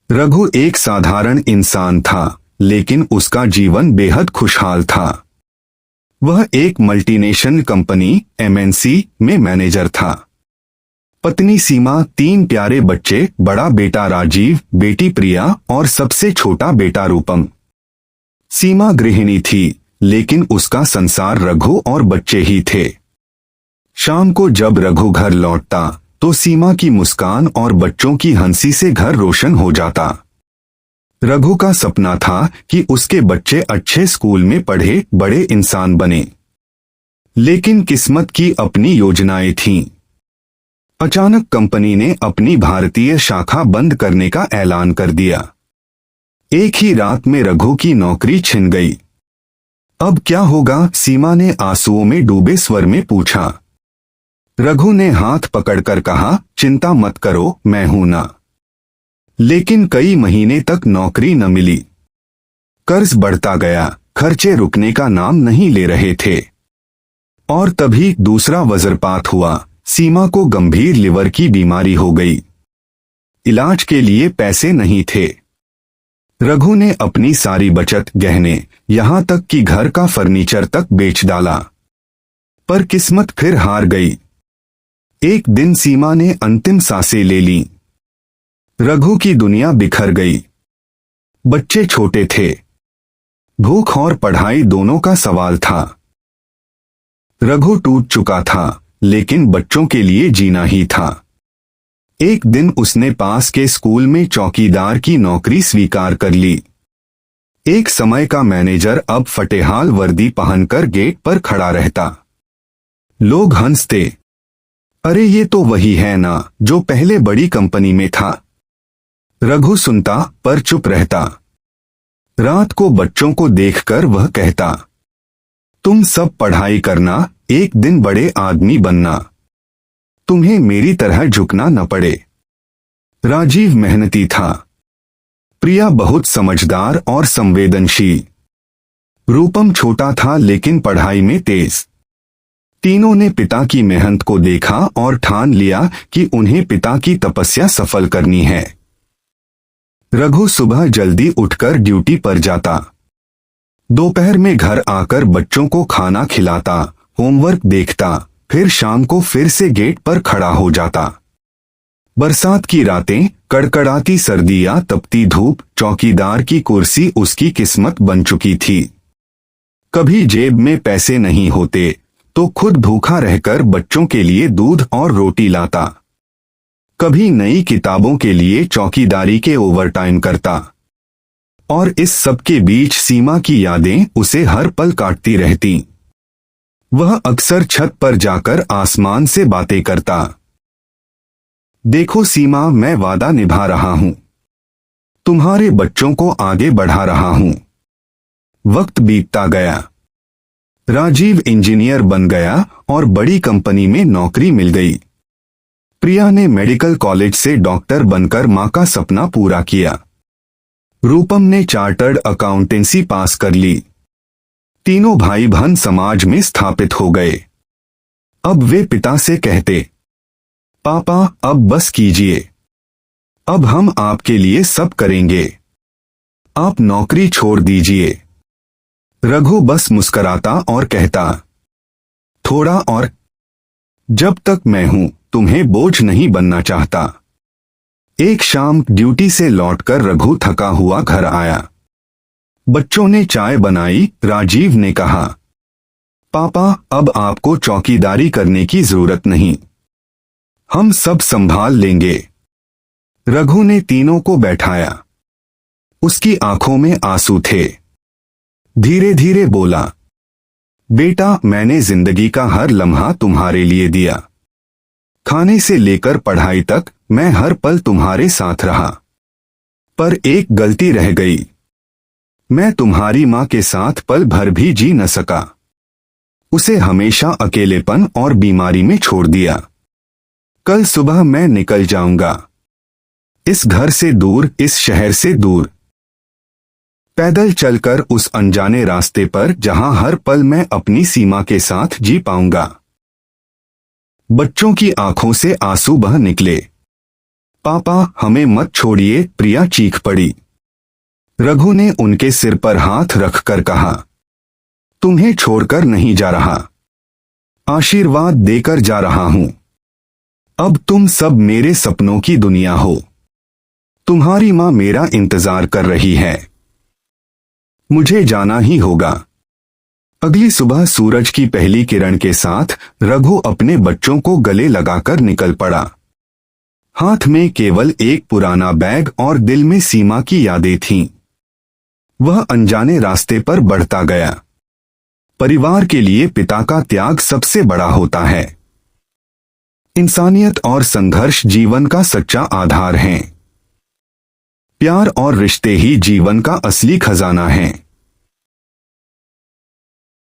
रघु एक साधारण इंसान था, लेकिन उसका जीवन बेहद खुशहाल था। वह एक मल्टीनेशनल कंपनी एमएनसी में मैनेजर था। पत्नी सीमा, 3 प्यारे बच्चे, बड़ा बेटा राजीव, बेटी प्रिया और सबसे छोटा बेटा रूपम। सीमा गृहिणी थी, लेकिन उसका संसार रघु और बच्चे ही थे। शाम को जब रघु घर लौटता तो सीमा की मुस्कान और बच्चों की हंसी से घर रोशन हो जाता। रघु का सपना था कि उसके बच्चे अच्छे स्कूल में पढ़े बड़े इंसान बने, लेकिन किस्मत की अपनी योजनाएं थीं। अचानक कंपनी ने अपनी भारतीय शाखा बंद करने का ऐलान कर दिया। एक ही रात में रघु की नौकरी छिन गई। अब क्या होगा? सीमा ने आंसुओं में डूबे स्वर में पूछा। रघु ने हाथ पकड़कर कहा, चिंता मत करो, मैं हूं ना। लेकिन कई महीने तक नौकरी न मिली। कर्ज बढ़ता गया, खर्चे रुकने का नाम नहीं ले रहे थे। और तभी दूसरा वज्रपात हुआ। सीमा को गंभीर लिवर की बीमारी हो गई। इलाज के लिए पैसे नहीं थे। रघु ने अपनी सारी बचत, गहने, यहां तक कि घर का फर्नीचर तक बेच डाला। पर किस्मत फिर हार गई। एक दिन सीमा ने अंतिम सांसें ले लीं। रघु की दुनिया बिखर गई। बच्चे छोटे थे। भूख और पढ़ाई दोनों का सवाल था। रघु टूट चुका था, लेकिन बच्चों के लिए जीना ही था। एक दिन उसने पास के स्कूल में चौकीदार की नौकरी स्वीकार कर ली। एक समय का मैनेजर अब फटेहाल वर्दी पहनकर गेट पर खड़ा रहता। लोग हंसते, अरे ये तो वही है ना जो पहले बड़ी कंपनी में था। रघु सुनता पर चुप रहता। रात को बच्चों को देखकर वह कहता, तुम सब पढ़ाई करना, एक दिन बड़े आदमी बनना। तुम्हें मेरी तरह झुकना न पड़े। राजीव मेहनती था। प्रिया बहुत समझदार और संवेदनशील। रूपम छोटा था लेकिन पढ़ाई में तेज। तीनों ने पिता की मेहनत को देखा और ठान लिया कि उन्हें पिता की तपस्या सफल करनी है। रघु सुबह जल्दी उठकर ड्यूटी पर जाता। दोपहर में घर आकर बच्चों को खाना खिलाता, होमवर्क देखता, फिर शाम को फिर से गेट पर खड़ा हो जाता। बरसात की रातें, कड़कड़ाती सर्दी या तपती धूप, चौकीदार की कुर्सी उसकी किस्मत बन चुकी थी। कभी जेब में पैसे नहीं होते तो खुद भूखा रहकर बच्चों के लिए दूध और रोटी लाता। कभी नई किताबों के लिए चौकीदारी के ओवरटाइम करता। और इस सब के बीच सीमा की यादें उसे हर पल काटती रहती। वह अक्सर छत पर जाकर आसमान से बातें करता। देखो सीमा, मैं वादा निभा रहा हूं। तुम्हारे बच्चों को आगे बढ़ा रहा हूं। वक्त बीतता गया। राजीव इंजीनियर बन गया और बड़ी कंपनी में नौकरी मिल गई। प्रिया ने मेडिकल कॉलेज से डॉक्टर बनकर मां का सपना पूरा किया। रूपम ने चार्टर्ड अकाउंटेंसी पास कर ली। तीनों भाई बहन समाज में स्थापित हो गए। अब वे पिता से कहते, पापा अब बस कीजिए, अब हम आपके लिए सब करेंगे, आप नौकरी छोड़ दीजिए। रघु बस मुस्कुराता और कहता, थोड़ा और, जब तक मैं हूं तुम्हें बोझ नहीं बनना चाहता। एक शाम ड्यूटी से लौटकर रघु थका हुआ घर आया। बच्चों ने चाय बनाई। राजीव ने कहा, पापा अब आपको चौकीदारी करने की जरूरत नहीं, हम सब संभाल लेंगे। रघु ने तीनों को बैठाया। उसकी आंखों में आंसू थे। धीरे धीरे बोला, बेटा मैंने जिंदगी का हर लम्हा तुम्हारे लिए दिया। खाने से लेकर पढ़ाई तक मैं हर पल तुम्हारे साथ रहा। पर एक गलती रह गई, मैं तुम्हारी मां के साथ पल भर भी जी न सका। उसे हमेशा अकेलेपन और बीमारी में छोड़ दिया। कल सुबह मैं निकल जाऊंगा, इस घर से दूर, इस शहर से दूर, पैदल चलकर उस अनजाने रास्ते पर जहां हर पल मैं अपनी सीमा के साथ जी पाऊंगा। बच्चों की आंखों से आंसू बह निकले। पापा हमें मत छोड़िए, प्रिया चीख पड़ी। रघु ने उनके सिर पर हाथ रखकर कहा, तुम्हें छोड़कर नहीं जा रहा, आशीर्वाद देकर जा रहा हूं। अब तुम सब मेरे सपनों की दुनिया हो। तुम्हारी मां मेरा इंतजार कर रही है। मुझे जाना ही होगा। अगली सुबह सूरज की पहली किरण के साथ रघु अपने बच्चों को गले लगाकर निकल पड़ा। हाथ में केवल एक पुराना बैग और दिल में सीमा की यादें थीं। वह अनजाने रास्ते पर बढ़ता गया। परिवार के लिए पिता का त्याग सबसे बड़ा होता है। इंसानियत और संघर्ष जीवन का सच्चा आधार हैं। प्यार और रिश्ते ही जीवन का असली खजाना हैं।